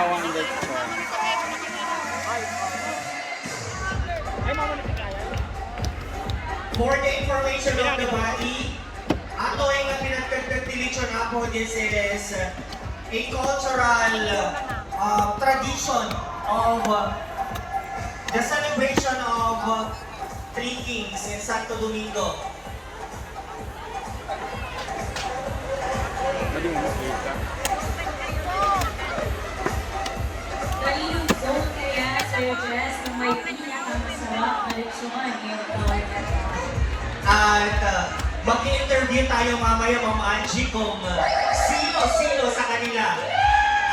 Bawang lechon. For the information of the body, ato ay nga pinagkagdag ni lechon apo, this is a cultural tradition of the celebration of Three Kings in Santo Domingo. Mali mo makita. Kaninong zone kaya, Sir Jess, na may pinakamasarap na lechon ngayong taon na ito? At mag-interview tayo mamaya, Ma'am Angie, kung sino-sino sa kanila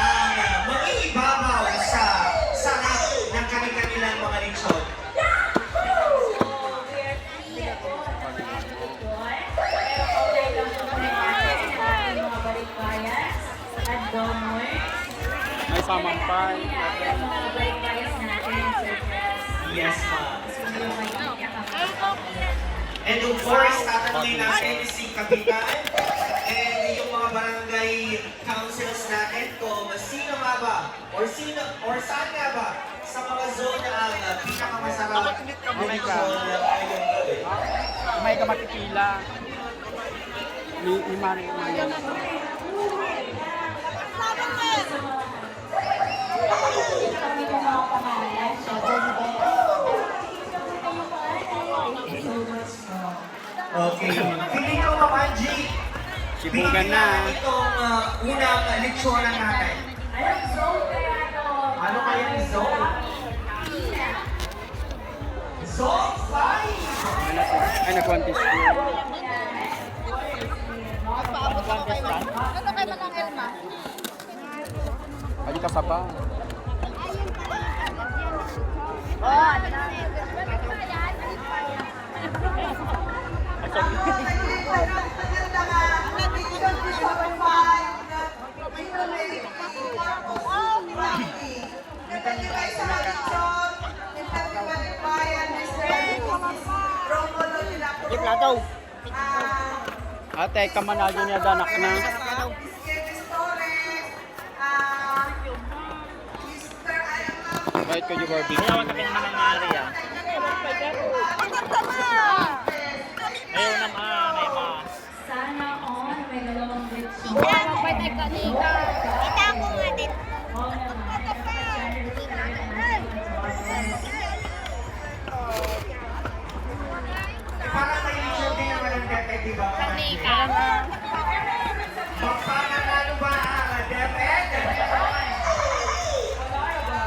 ang mag-iibabaw sa sarap ng kanilang mga lechon. May samampay. Yes, ma'am. And of course, tatanungin natin si Kapitan and yung mga barangay councils natin kung sino nga ba or saan nga ba sa mga zone ang pinakamasarap na lechon ngayong gabi. May ka makipila. Lima rin ngayon. Okay. Pili ko, Ma'am Angie. Sibugan na. Itong unang lechonan natin. Ano kaya yung zone? Zone 5! Ay, nag-contest ko. Ano kay Manang Elma? Pwede ka saba. Ate, kamanado niya danak na. Bakit ko yung barbecue? Ayaw na pinangyari yan. Ayaw na Sana all may dalawang lechon. Kaya magpatay ka dito. Kita ko nga din.